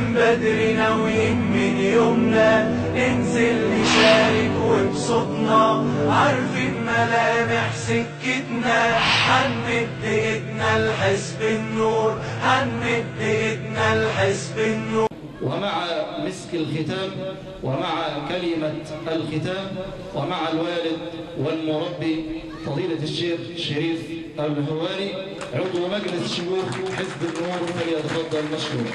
من بدري ناويين من يومنا ننزل نشارك وبصوتنا، عارفين ملامح سكتنا، هنمد ايدنا لحزب النور، هنمد ايدنا لحزب النور. ومع مسك الختام ومع كلمة الختام ومع الوالد والمربي فضيلة الشيخ شريف الهواري عضو مجلس شيوخ حزب النور، فليتفضل مشكور.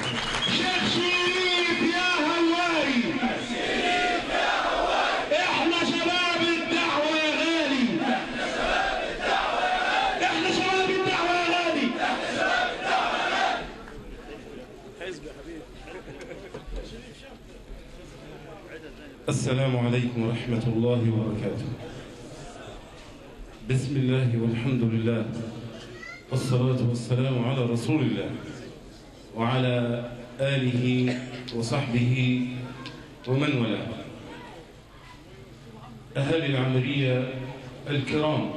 شيخ شريف يا هواري، شريف يا هواري، احنا شباب الدعوة يا غالي، احنا شباب الدعوة يا غالي، احنا شباب الدعوة يا غالي، احنا شباب الدعوة يا غالي. حزب يا حبيبي. السلام عليكم ورحمة الله وبركاته. بسم الله والحمد لله والصلاة والسلام على رسول الله وعلى آله وصحبه ومن والاه. أهالي العمرية الكرام،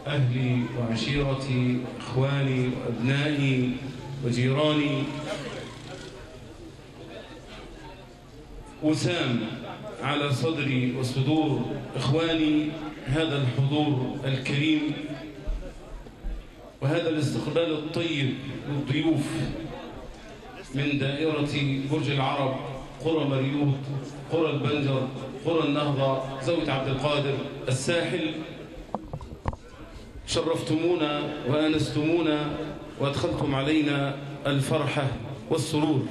أهلي وعشيرتي، إخواني وأبنائي وجيراني، وسام على صدري وصدور إخواني هذا الحضور الكريم وهذا الاستقبال الطيب للضيوف من دائرة برج العرب، قرى مريوط، قرى البنجر، قرى النهضة، زاوية عبد القادر، الساحل. شرفتمونا وآنستمونا وأدخلتم علينا الفرحة والسرور.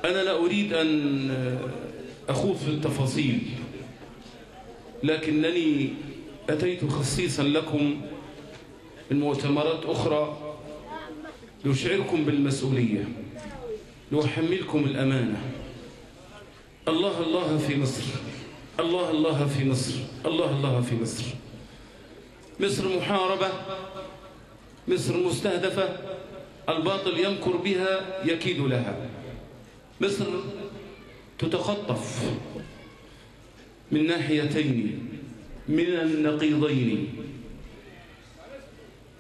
أنا لا أريد أن أخوض في التفاصيل، لكنني أتيت خصيصا لكم من مؤتمرات أخرى لأشعركم بالمسؤولية، لأحملكم الأمانة. الله الله في مصر، الله الله في مصر، الله الله في مصر. مصر محاربة، مصر مستهدفة، الباطل يمكر بها يكيد لها. مصر تتخطف من ناحيتين من النقيضين،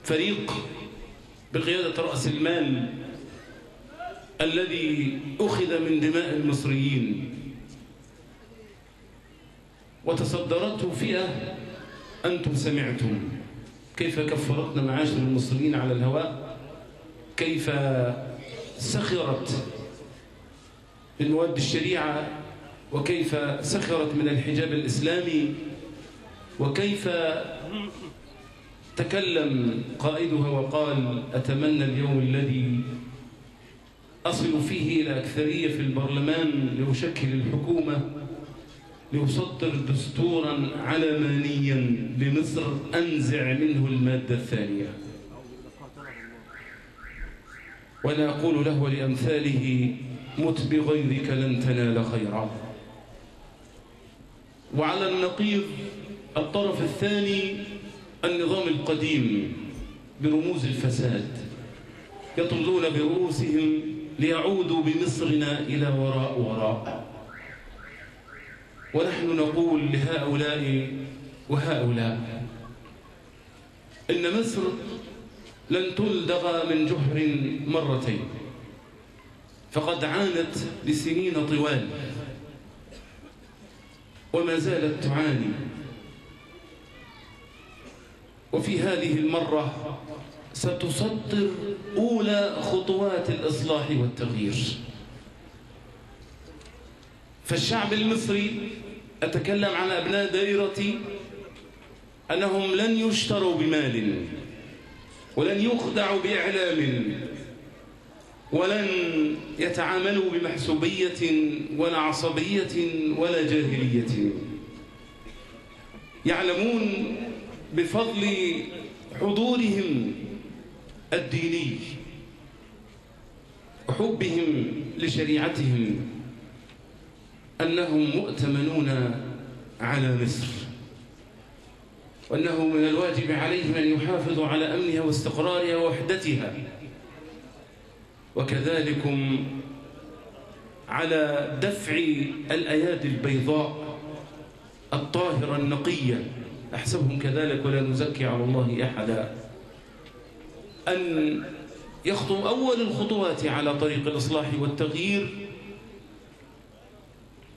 فريق بقيادة رأس المال الذي أخذ من دماء المصريين وتصدرته فئة أنتم سمعتم كيف كفرتنا معاشر المصريين على الهواء، كيف سخرت من مواد الشريعة، وكيف سخرت من الحجاب الإسلامي، وكيف تكلم قائدها وقال: أتمنى اليوم الذي أصل فيه إلى أكثرية في البرلمان لأشكل الحكومة، لأصدر دستورا علمانيا لمصر أنزع منه المادة الثانية. وأنا أقول له ولأمثاله: مت بغيرك لن تنال خيرا. وعلى النقيض الطرف الثاني النظام القديم برموز الفساد، يطلون برؤوسهم ليعودوا بمصرنا إلى وراء وراء. ونحن نقول لهؤلاء وهؤلاء إن مصر لن تلدغ من جحر مرتين، فقد عانت لسنين طوال وما زالت تعاني، وفي هذه المرة ستصدر أولى خطوات الإصلاح والتغيير. فالشعب المصري، أتكلم عن أبناء دائرتي، أنهم لن يشتروا بمال، ولن يخدعوا بإعلام، ولن يتعاملوا بمحسوبية ولا عصبية ولا جاهلية. يعلمون بفضل حضورهم الديني وحبهم لشريعتهم أنهم مؤتمنون على مصر، وأنه من الواجب عليهم أن يحافظوا على أمنها واستقرارها ووحدتها، وكذلكم على دفع الأيادي البيضاء الطاهرة النقية، أحسبهم كذلك ولا نزكي على الله أحدا، أن يخطو أول الخطوات على طريق الإصلاح والتغيير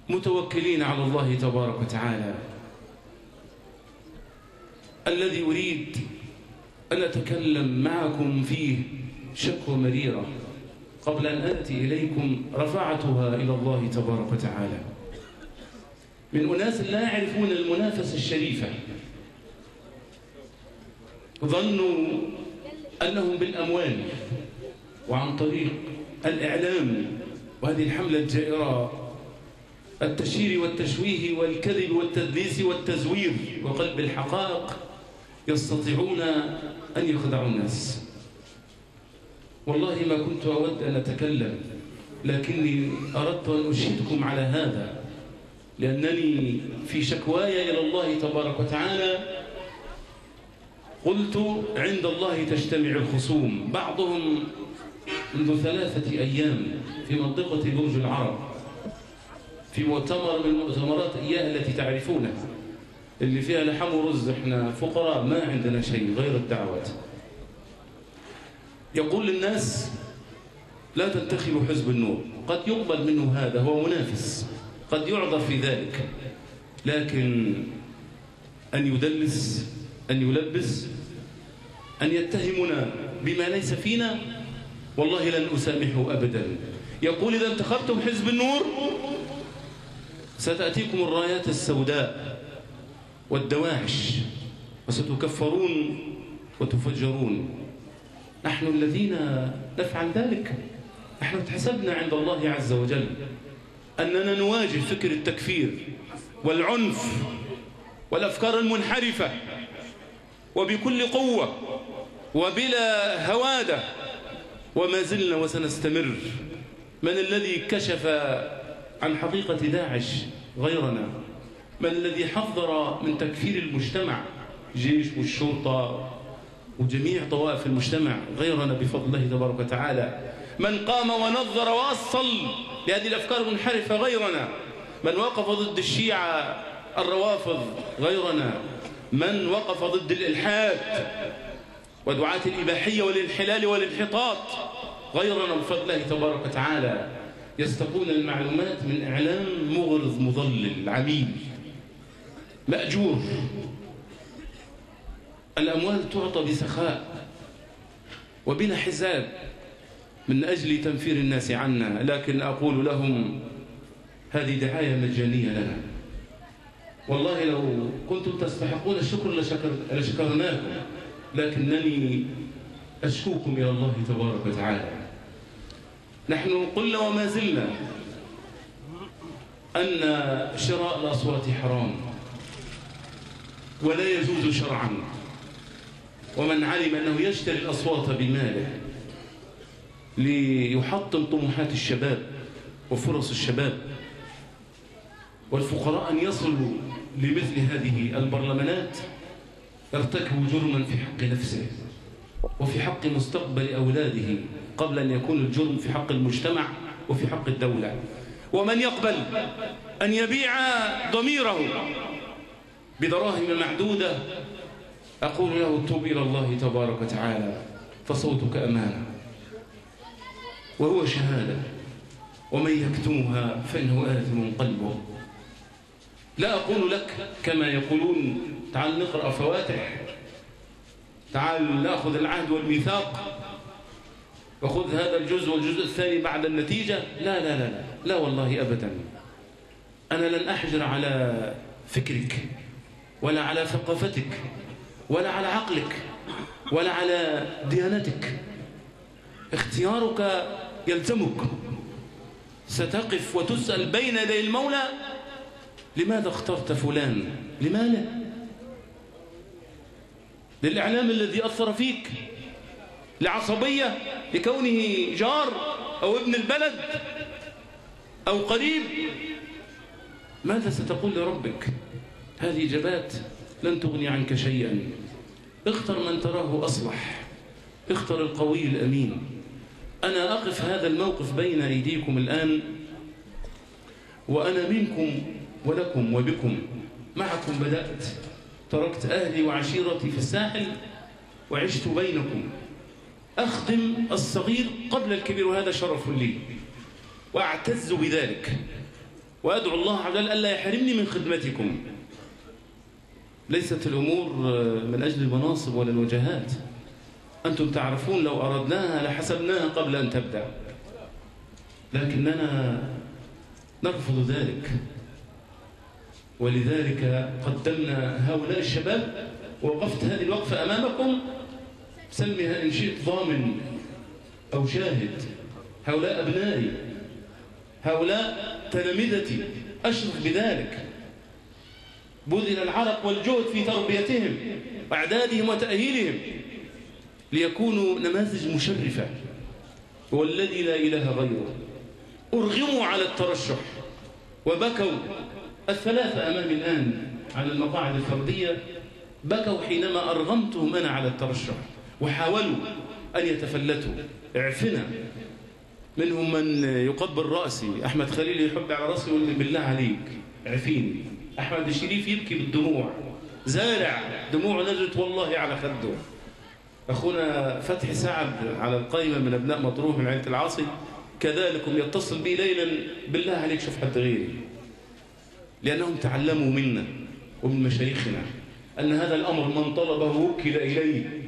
متوكلين على الله تبارك وتعالى. الذي أريد أن أتكلم معكم فيه شكوى مريرة قبل أن آتي إليكم رفعتها إلى الله تبارك وتعالى من أناس لا يعرفون المنافسة الشريفة. ظنوا أنهم بالأموال وعن طريق الإعلام وهذه الحملة الجائرة التشهير والتشويه والكذب والتدليس والتزوير وقلب الحقائق يستطيعون أن يخدعوا الناس. والله ما كنت أود أن أتكلم، لكني أردت أن أشهدكم على هذا، لأنني في شكواي إلى الله تبارك وتعالى قلت عند الله تجتمع الخصوم. بعضهم منذ 3 أيام في منطقة برج العرب في مؤتمر من مؤتمرات إياه التي تعرفونها اللي فيها لحم ورز، احنا فقراء ما عندنا شيء غير الدعوات. يقول للناس لا تنتخبوا حزب النور، قد يقبل منه هذا، هو منافس قد يعذر في ذلك، لكن أن يدلس، أن يلبس، أن يتهمنا بما ليس فينا والله لن أسامحه أبدا. يقول إذا انتخبتم حزب النور ستأتيكم الرايات السوداء والدواعش وستكفرون وتفجرون. نحن الذين نفعل ذلك، نحن اتحسبنا عند الله عز وجل أننا نواجه فكر التكفير والعنف والأفكار المنحرفة وبكل قوة وبلا هوادة، وما زلنا وسنستمر. من الذي كشف عن حقيقة داعش غيرنا؟ من الذي حذر من تكفير المجتمع؟ الجيش والشرطة وجميع طوائف المجتمع غيرنا بفضل الله تبارك وتعالى. من قام ونظر وأصل لهذه الأفكار المنحرفة غيرنا. من وقف ضد الشيعة الروافض غيرنا. من وقف ضد الإلحاد ودعاة الإباحية والانحلال والانحطاط غيرنا بفضل الله تبارك وتعالى. يستقون المعلومات من إعلام مغرض مضلل عميل مأجور. الأموال تعطى بسخاء وبلا حساب من أجل تنفير الناس عنا، لكن أقول لهم هذه دعاية مجانية لنا. والله لو كنتم تستحقون الشكر لشكرناكم، لكنني أشكوكم إلى الله تبارك وتعالى. نحن قلنا وما زلنا أن شراء الأصوات حرام ولا يجوز شرعا، ومن علم أنه يشتري الأصوات بماله ليحطم طموحات الشباب وفرص الشباب والفقراء أن يصلوا لمثل هذه البرلمانات يرتكب جرما في حق نفسه وفي حق مستقبل أولاده قبل أن يكون الجرم في حق المجتمع وفي حق الدولة. ومن يقبل أن يبيع ضميره بدراهم معدودة أقول له توب إلى الله تبارك وتعالى، فصوتك أمانة وهو شهادة، ومن يكتمها فإنه آثم قلبه. لا أقول لك كما يقولون تعال نقرأ فواتح، تعال نأخذ العهد والميثاق وخذ هذا الجزء والجزء الثاني بعد النتيجة. لا لا لا لا, لا والله أبدا. أنا لن أحجر على فكرك ولا على ثقافتك ولا على عقلك ولا على ديانتك. اختيارك يلزمك. ستقف وتسأل بين يدي المولى لماذا اخترت فلان؟ لماذا؟ للإعلام الذي أثر فيك؟ لعصبية؟ لكونه جار أو ابن البلد أو قريب؟ ماذا ستقول لربك؟ هذه إجابات لن تغني عنك شيئا. اختر من تراه أصلح، اختر القوي الأمين. أنا أقف هذا الموقف بين أيديكم الآن وأنا منكم ولكم وبكم، معكم بدأت. تركت أهلي وعشيرتي في الساحل وعشت بينكم. أخدم الصغير قبل الكبير، وهذا شرف لي وأعتز بذلك، وأدعو الله عز وجل ألا يحرمني من خدمتكم. ليست الأمور من أجل المناصب ولا الوجهات، أنتم تعرفون لو أردناها لحسبناها قبل أن تبدأ، لكننا نرفض ذلك. ولذلك قدمنا هؤلاء الشباب، ووقفت هذه الوقفة أمامكم سميها إن شئت ضامن أو شاهد. هؤلاء أبنائي، هؤلاء تلامذتي، أشرف بذلك. بذل العرق والجهد في تربيتهم وإعدادهم وتأهيلهم ليكونوا نماذج مشرفة، والذي لا إله غيره. أرغموا على الترشح وبكوا. الثلاثة أمامي الآن على المقاعد الفردية بكوا حينما أرغمتهم أنا على الترشح، وحاولوا أن يتفلتوا. اعفنا. منهم من يقبل رأسي، أحمد خليل يحب على رأسي ويقول لي بالله عليك اعفيني. أحمد الشريف يبكي بالدموع، زارع دموع نزلت والله على خده. أخونا فتحي سعد على القائمة من أبناء مطروح من عائلة العاصي كذلك يتصل بي ليلا بالله عليك شوف حد غيري، لأنهم تعلموا منا ومن مشايخنا أن هذا الأمر من طلبه وكل إليه،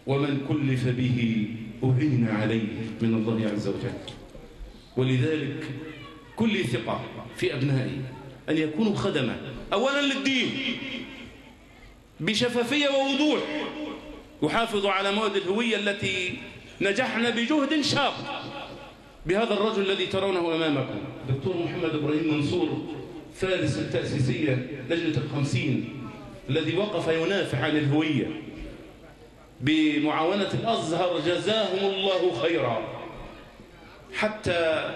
ومن كلف به أعين عليه من الله عز وجل. ولذلك كل ثقة في أبنائي أن يكونوا خدمة أولا للدين بشفافية ووضوح، يحافظوا على مواد الهوية التي نجحنا بجهد شاق بهذا الرجل الذي ترونه أمامكم، دكتور محمد إبراهيم منصور، فارس التأسيسية لجنة ال50 الذي وقف ينافع عن الهوية بمعاونة الأزهر جزاهم الله خيرا، حتى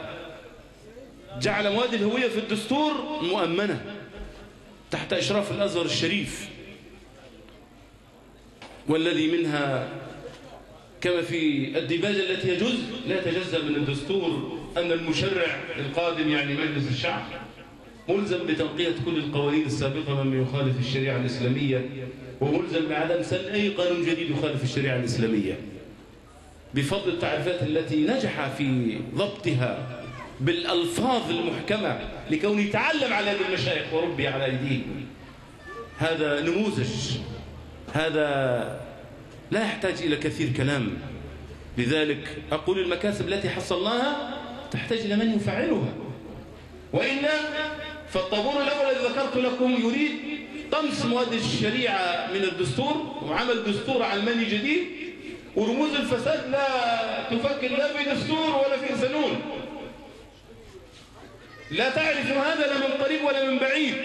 جعل مواد الهوية في الدستور مؤمنة تحت إشراف الأزهر الشريف، والذي منها كما في الديباجة التي يجوز لا يتجزأ من الدستور أن المشرع القادم يعني مجلس الشعب ملزم بتنقية كل القوانين السابقة مما يخالف الشريعة الإسلامية، وملزم بعدم سن أي قانون جديد يخالف الشريعة الإسلامية، بفضل التعريفات التي نجح في ضبطها بالألفاظ المحكمة لكونه يتعلم على يد المشايخ وربي على أيديهم. هذا نموذج، هذا لا يحتاج إلى كثير كلام. لذلك أقول المكاسب التي حصلناها تحتاج إلى من يفعلها، وإلا فالطابور الأول الذي ذكرت لكم يريد طمس مواد الشريعة من الدستور وعمل دستور علماني جديد، ورموز الفساد لا تفكر لا في دستور ولا في سنون، لا تعرف هذا لا من قريب ولا من بعيد.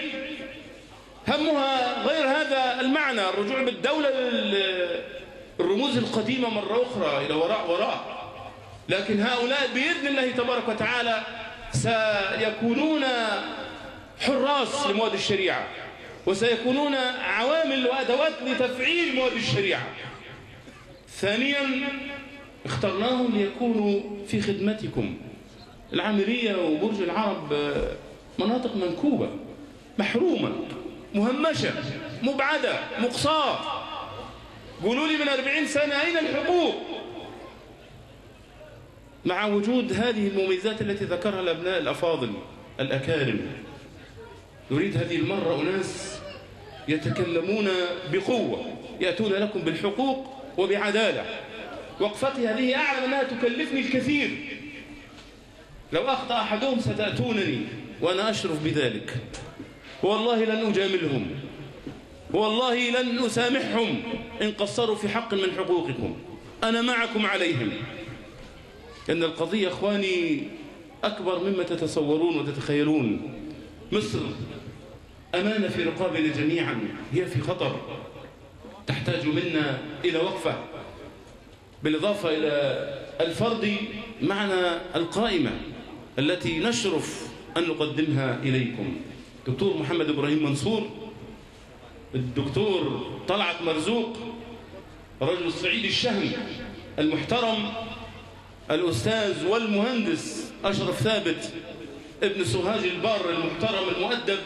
همها غير هذا المعنى، الرجوع بالدولة للرموز القديمة مرة أخرى إلى وراء. لكن هؤلاء بإذن الله تبارك وتعالى سيكونون حراس لمواد الشريعة، وسيكونون عوامل وأدوات لتفعيل مواد الشريعة. ثانيا اخترناهم ليكونوا في خدمتكم. العامرية وبرج العرب مناطق منكوبة، محرومة، مهمشة، مبعدة، مقصاة. قولوا لي من 40 سنة أين الحقوق؟ مع وجود هذه المميزات التي ذكرها الأبناء الأفاضل الأكارم، نريد هذه المرة أناس يتكلمون بقوة، يأتون لكم بالحقوق وبعدالة. وقفتي هذه أعلم أنها تكلفني الكثير، لو أخطأ أحدهم ستأتونني وأنا أشرف بذلك، والله لن أجاملهم، والله لن أسامحهم إن قصروا في حق من حقوقكم، أنا معكم عليهم. إن القضية أخواني أكبر مما تتصورون وتتخيلون. مصر أمانة في رقابنا جميعا، هي في خطر، تحتاج منا إلى وقفة، بالإضافة إلى الفرد معنا القائمة التي نشرف أن نقدمها إليكم. دكتور محمد إبراهيم منصور، الدكتور طلعت مرزوق، رجل الصعيد الشهم المحترم، الأستاذ والمهندس أشرف ثابت ابن سوهاج البار المحترم المؤدب،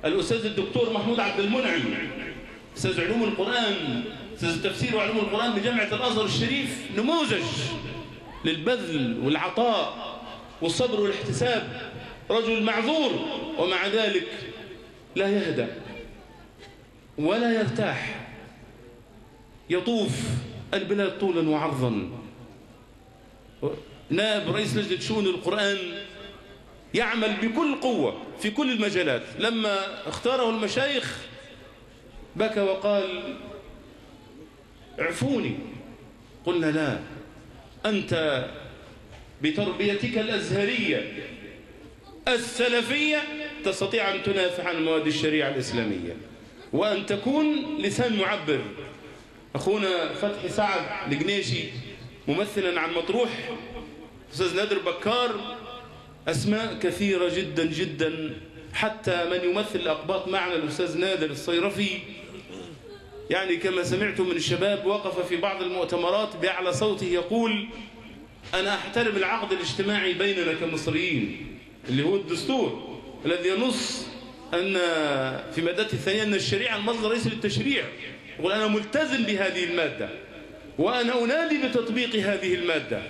الأستاذ الدكتور محمود عبد المنعم أستاذ علوم القرآن التفسير وعلوم القرآن بجامعة الأزهر الشريف نموذج للبذل والعطاء والصبر والاحتساب، رجل معذور ومع ذلك لا يهدأ ولا يرتاح، يطوف البلاد طولا وعرضا. نائب رئيس لجنة شؤون القرآن يعمل بكل قوة في كل المجالات. لما اختاره المشايخ بكى وقال اعفوني. قلنا لا، أنت بتربيتك الأزهرية السلفية تستطيع أن تنافح عن مواد الشريعة الإسلامية وأن تكون لسان معبر. أخونا فتحي سعد الجنيشي ممثلا عن مطروح، أستاذ نادر بكار، أسماء كثيرة جدا جدا، حتى من يمثل الأقباط معنا الأستاذ نادر الصيرفي، يعني كما سمعتم من الشباب وقف في بعض المؤتمرات بأعلى صوته يقول أنا أحترم العقد الاجتماعي بيننا كمصريين اللي هو الدستور الذي ينص أن في مادته الثانية أن الشريعة المصدر الرئيسي للتشريع، يقول أنا ملتزم بهذه المادة وأنا أنادي بتطبيق هذه المادة.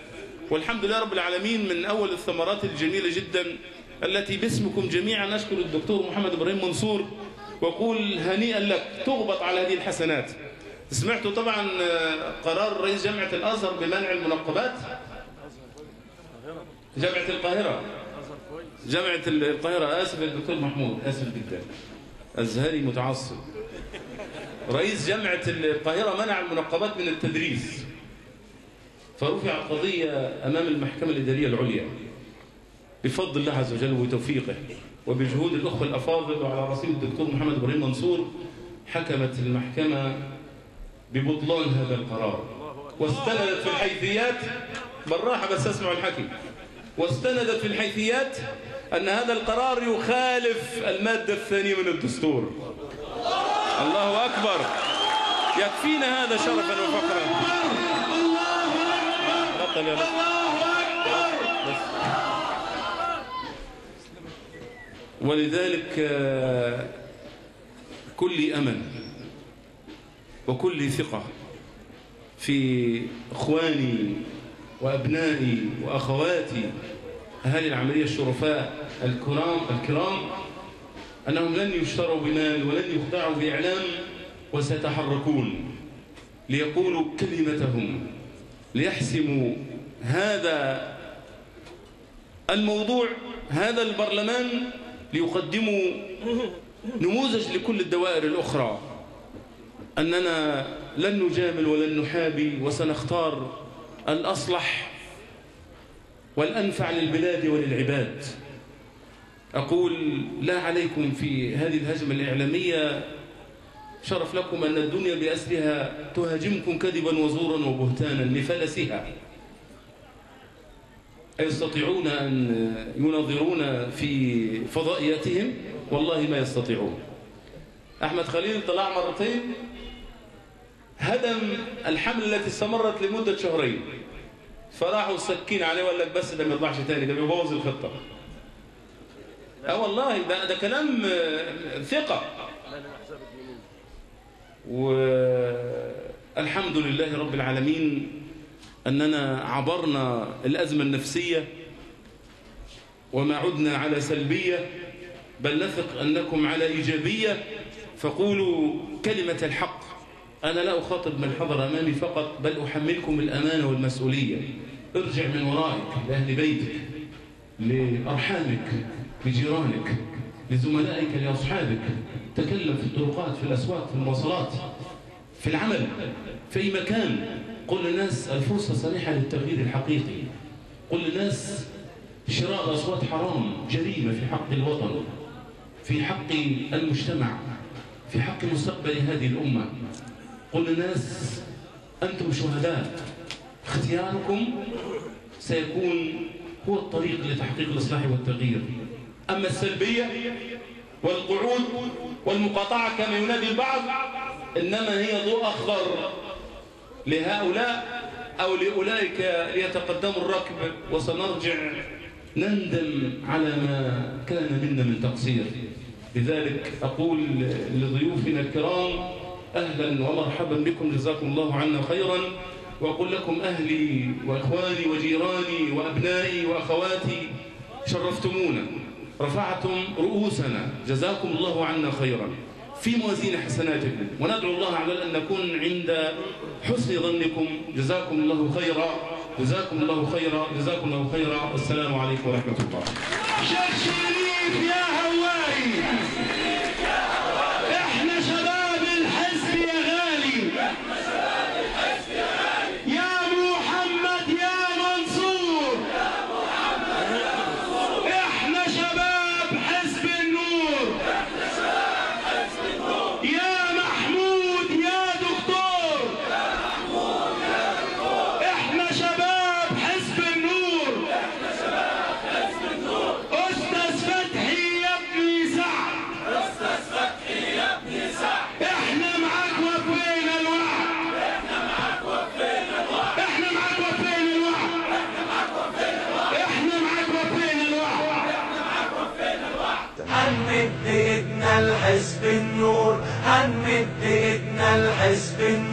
والحمد لله رب العالمين من أول الثمرات الجميلة جدا التي باسمكم جميعا أشكر الدكتور محمد إبراهيم منصور وأقول هنيئا لك، تغبط على هذه الحسنات. سمعتوا طبعا قرار رئيس جامعة الأزهر بمنع المنقبات. جامعة القاهرة، جامعة القاهرة، آسف يا دكتور محمود، آسف جدا، أزهري متعصب. رئيس جامعة القاهرة منع المنقبات من التدريس، فرفع قضية أمام المحكمة الإدارية العليا بفضل الله عز وجل وتوفيقه وبجهود الأخوة الأفاضل وعلى رصيد الدكتور محمد إبراهيم منصور. حكمت المحكمة ببطلان هذا القرار واستندت في الحيثيات، بالراحة بس اسمعوا الحكي، واستندت في الحيثيات أن هذا القرار يخالف المادة الثانية من الدستور. الله أكبر، يكفينا هذا شرفا وفخرا. ولذلك كل أمل وكل ثقة في إخواني وأبنائي وأخواتي أهالي العملية الشرفاء الكرام أنهم لن يشتروا بمال ولن يخدعوا بإعلام، وسيتحركون ليقولوا كلمتهم، ليحسموا هذا الموضوع، هذا البرلمان، ليقدموا نموذج لكل الدوائر الأخرى أننا لن نجامل ولن نحابي، وسنختار الأصلح والأنفع للبلاد وللعباد. أقول لا عليكم في هذه الهجمة الإعلامية، شرف لكم أن الدنيا بأسرها تهاجمكم كذبا وزورا وبهتانا لفلسها. أيستطيعون أن ينظرون في فضائياتهم؟ والله ما يستطيعون. أحمد خليل طلع مرتين هدم الحملة التي استمرت لمدة شهرين، فراحوا السكين عليه وقال لك بس ده ما يطلعش تاني، ده بيبوظ الخطة. والله ده كلام ثقة. والحمد لله رب العالمين أننا عبرنا الأزمة النفسية وما عدنا على سلبية، بل نثق أنكم على إيجابية. فقولوا كلمة الحق. أنا لا أخاطب من حضر أمامي فقط، بل أحملكم الأمانة والمسؤولية. ارجع من ورائك لأهل بيتك، لأرحامك، لجيرانك، لزملائك، لأصحابك. تكلم في الطرقات، في الأسواق، في المواصلات، في العمل، في أي مكان. قل للناس الفرصة سانحة للتغيير الحقيقي. قل للناس شراء الأصوات حرام، جريمة في حق الوطن، في حق المجتمع، في حق مستقبل هذه الأمة. قل للناس أنتم شهداء، اختياركم سيكون هو الطريق لتحقيق الإصلاح والتغيير. أما السلبية والقعود والمقاطعة كما ينادي البعض، إنما هي ضوء أخضر لهؤلاء أو لأولئك ليتقدموا الركب، وسنرجع نندم على ما كان منا من تقصير. لذلك أقول لضيوفنا الكرام أهلا ومرحبا بكم، جزاكم الله عنا خيرا. وأقول لكم أهلي وإخواني وجيراني وأبنائي وأخواتي، شرفتمونا، رفعتم رؤوسنا، جزاكم الله عنا خيرا في موازين حسناتكم، وندعو الله على أن نكون عند حسن ظنكم. جزاكم الله خيرا، جزاكم الله خيرا، جزاكم الله خيرا. والسلام عليكم ورحمة الله. شيخ شريف يا هواري، احنا شباب الحزب يا غالي، يا محمد يا منصور، احنا شباب حزب النور، يا محمود يا دكتور، احنا شباب حزب النور، أستاذ فتحي يا ابني سعد، احنا معاك وفينا الوعد، احنا معاك وفينا الوعد، احنا معاك وفينا الوعد. هنمد ايدنا لحزب النور، هنمد ايدنا لحزب النور.